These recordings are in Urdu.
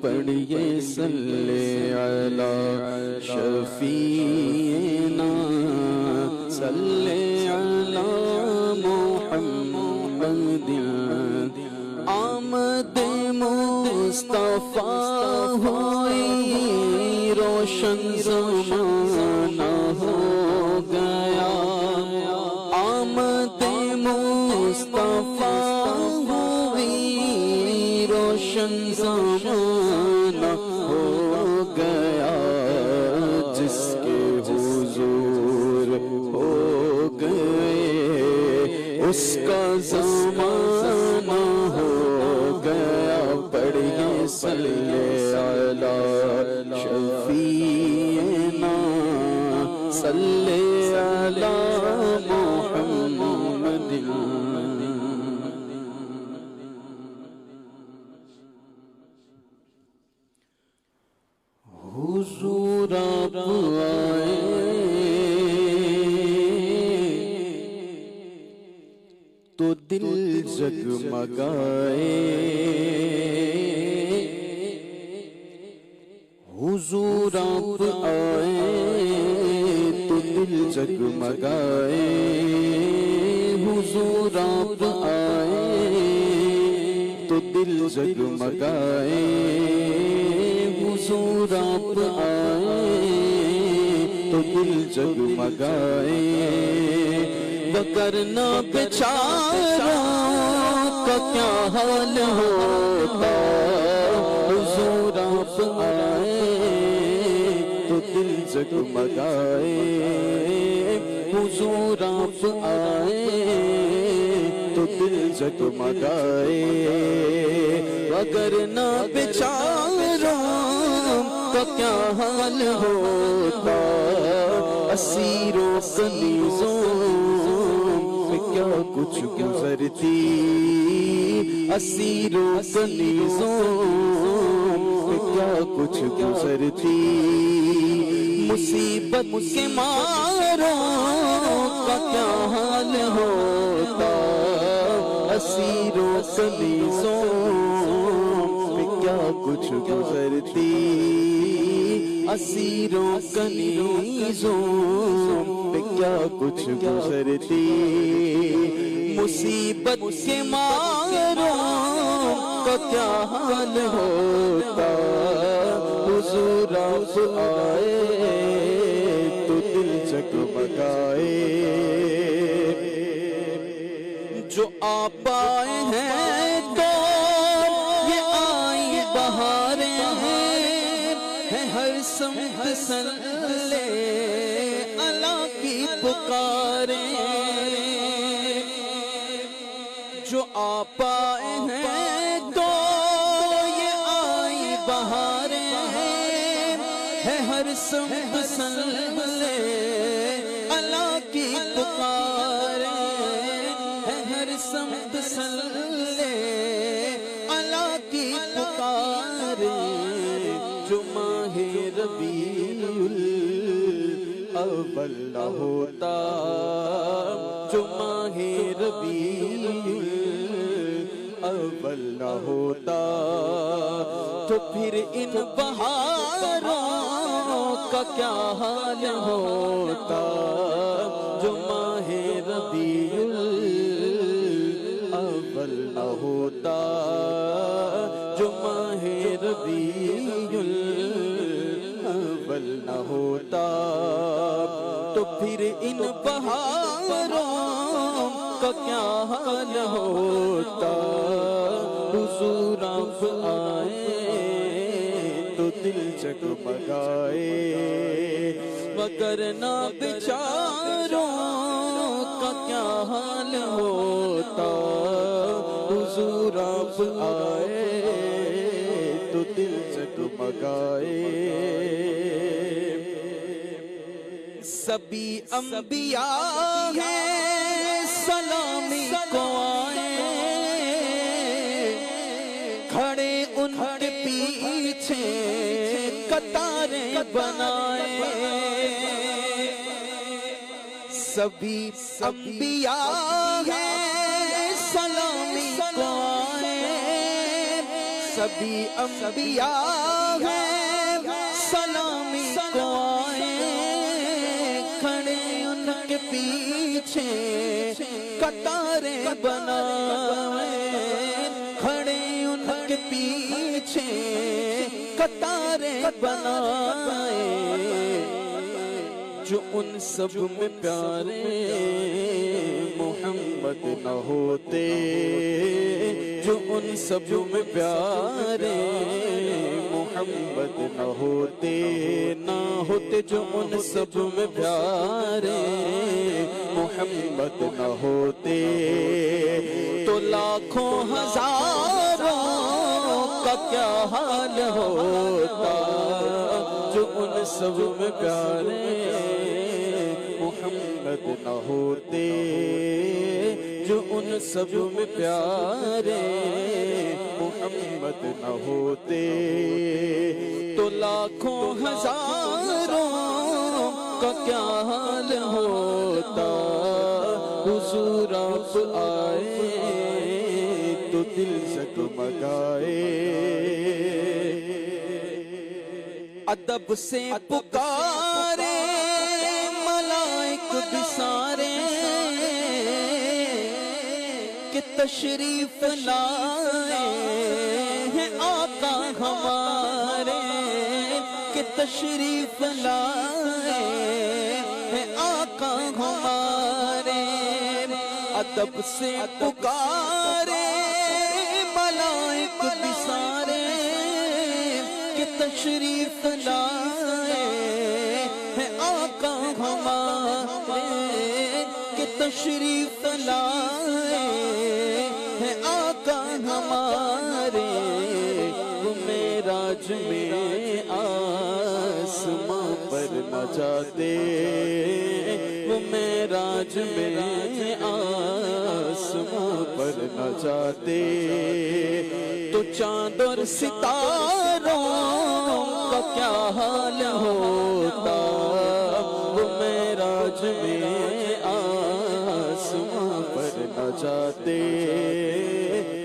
پڑھیے صلی علی شفیعنا صلی علی محمد آمد مصطفیٰ ہوئی روشن زمانہ ہو گیا آمد مصطفیٰ ہوئی روشن زمانہ ہو گیا جس کے حضور ہو گئے اس کا زمانہ ہو گیا پڑھیے صلی علی شفیعنا صلی علی محمد حضور آپ آئے تو دل جگمگائے حضور آپ آئے تو دل جگمگائے حضور آپ آئے تو دل جگمگائے حضور آپ آئے تو دل جگمگائے وگرنہ بیچاروں کا کیا حال ہوتا حضور آپ آئے تو دل جگمگائے حضور آپ آئے تو دل جگمگائے وگرنہ بیچاروں کا کیا حال ہوتا اسیروں کنیزوں میں کیا کچھ گزرتی اسیروں کنیزوں میں کیا کچھ گزرتی مصیبت کے ماروں کا کیا حال ہوتا اسیروں کنیزوں میں کیا کچھ گزرتی اسیروں کنیزوں میں کیا کچھ گزرتی مصیبت کے ماروں کا کیا حال ہوتا حضور آپ آئے تو دل جگمگائے جو آپ آئے ہیں تو یہ آئی بہاریں ہیں ہر سمت صلی علی کی پکاریں جو آپ آئے ہیں تو یہ آئی بہاریں ہیں ہر سمت صلی علی کی پکاریں ہر سمت صلی علی کی پکاریں جو ماہ ربیع الاول نہ ہوتا جو ماہ ربیع الاول نہ ہوتا تو پھر ان بہاروں کا کیا حال ہوتا جو ماہ ربیع الاول نہ ہوتا جو ماہ ربیع الاول نہ ہوتا تو پھر ان بہاروں کا کیا حال ہوتا حضور آپ آئے تو دل جگمگائے وگرنہ بیچاروں کا کیا حال ہوتا حضور آپ آئے تو دل جگمگائے سبھی انبیاء ہیں سلامی کو آئے کھڑے ان کے پیچھے قطاریں بنائے سبھی انبیاء ہیں سلامی کو آئے سبھی انبیاء ہیں سلامی کو آئے کھڑے ان کے پیچھے قطاریں بنائے کھڑے ان کے پیچھے قطاریں بنائے جو ان سب میں پیارے محمد نہ ہوتے جو ان سب میں پیارے محمد نہ ہوتے جو ان سب میں پیارے محمد نہ ہوتے تو لاکھوں ہزاروں کا کیا حال ہوتا جو ان سب میں پیارے محمد نہ ہوتے جو ان سب میں پیارے محمد نہ ہوتے تو لاکھوں ہزاروں کا کیا حال ہوتا حضور آپ آئے تو دل جگمگائے ادب سے پکارے ملائک بھی سارے کہ تشریف لائے ہیں آقا ہمارے کہ تشریف لائے ہیں آقا ہمارے ادب سے پکارے ملائک بھی سارے کہ تشریف لائے ہیں آقا ہمارے کہ تشریف لائے ہیں آقا ہمارے وہ معراج میں آسماں پر نہ جاتے وہ معراج میں آسماں پر نہ جاتے تو چاند اور ستاروں کا کیا حال ہوتا وہ معراج میں آسماں پر نہ جاتے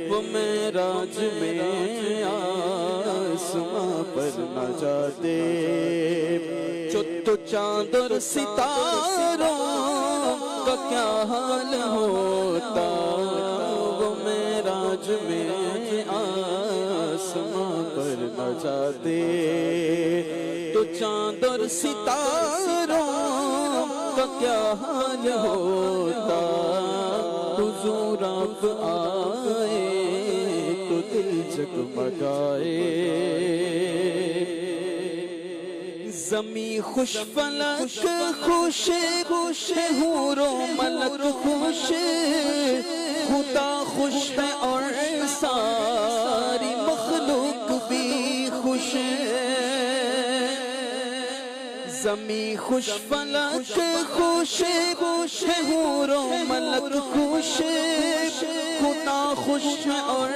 وہ معراج میں آسماں پر نہ جاتے تو چاند اور ستاروں کا کیا حال ہوتا وہ معراج میں آسماں پر نہ جاتے تو چاند اور ستاروں کا کیا حال ہوتا حضور آپ آئے تو دل جگمگائے زمین خوش فلک خوش خوش حور و ملک خوش خدا خوش ہے اور ساری مخلوق بھی خوش زمین خوش فلک خوش خوش حور و ملک خوش خدا خوش ہے اور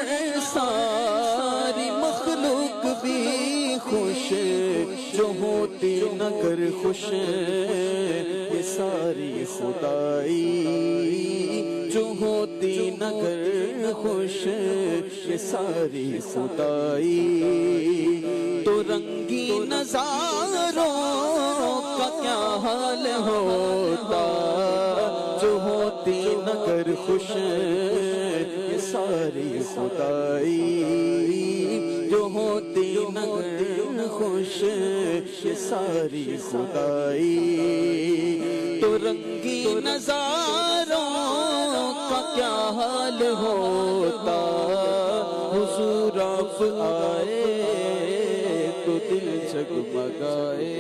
ساری مخلوق بھی خوش جو ہوتی نگر خوش یہ ساری خدائی جو ہوتی نگر خوش یہ ساری خدائی تو رنگی نظاروں کا کیا حال ہوتا جو ہوتی نگر خوش یہ ساری خدائی جو ہوتی نگر خوش یہ ساری خدائی تو رنگی نظاروں کا کیا حال ہوتا حضور آپ آئے تو دل جگمگائے